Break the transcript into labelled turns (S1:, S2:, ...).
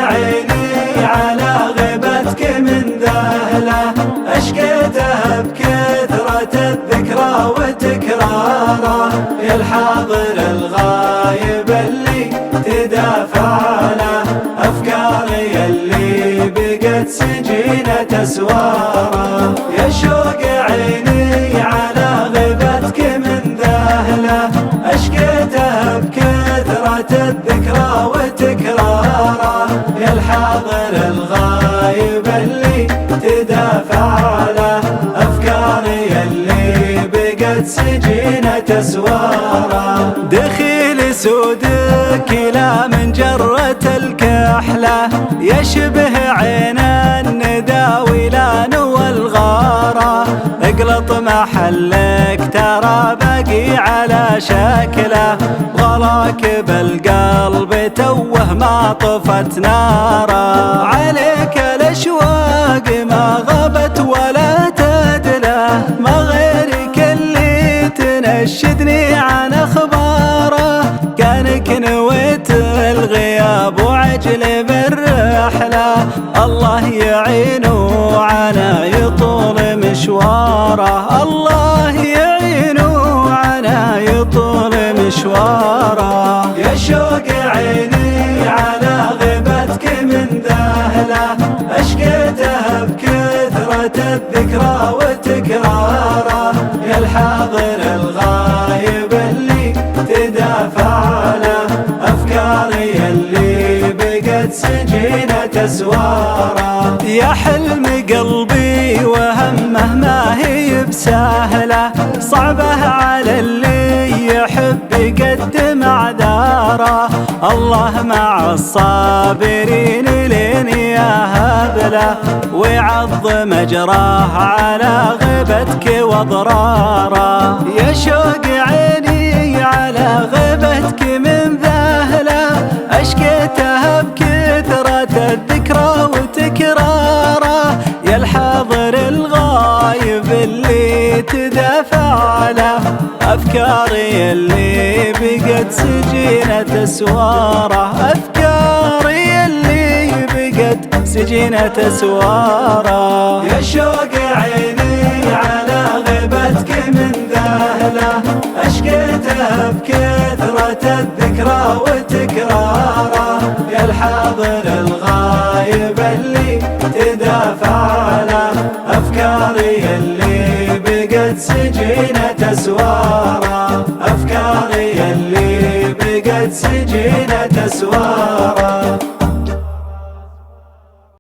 S1: عيني على غيبتك من ذهله، أشكيته بكثرة الذكرى وتكراره، يا الحاضر الغايب اللي تدافع له، أفكاري اللي بقت سجينة أسواره، يا شوق عيني على غيبتك من ذهله، أشكيته بكثرة الذكرى وتكراره، يا الحاضر الغايب اللي تدافع له، أفكاري اللي بقت سجينة أسواره، دخيل سودك لا من جرة الكحلة، يشبه عين الندى ولان والغارة، اقلط محلك ترى باقي على شكله، غلاك بالقلب توه ما طفت ناره، عليك الاشواق ما غابت ولا تدله، ما غيرك اللي تنشدني عن اخباره، كانك نويت الغياب وعجل بالرحله، الله يعينه عنا يطول مشواره، الله يعينه عنا يطول مشواره، يا شوق عيني على غيبتك من ذهله، أشكيته بكثرة الذكرى وتكراره، يا الحاضر الغايب اللي تدافع له، أفكاري اللي بقت سجينة أسواره، يا حلم قلبي وهمه ما هي بسهله، صعبه على اللي يحب يقدم اعذاره، الله مع الصابرين لين يهب له، ويعظم اجراه على غيبتك واضراره، يا شوق عيني على غيبتك من ذهله، اشكيته بكثرة الذكرى وتكراره، يا الحاضر الغايب اللي تدافع له، أفكاري اللي بقت سجينة أسواره، أفكاري اللي بقت سجينة أسواره، يا شوق عيني على غيبتك من ذهله، أشكيته بكثرة الذكرى وتكراره، يا الحاضر الغايب اللي تدافع له، أفكاري اللي بقت سجينة أسواره، أفكاري اللي بقت سجينة أسواره.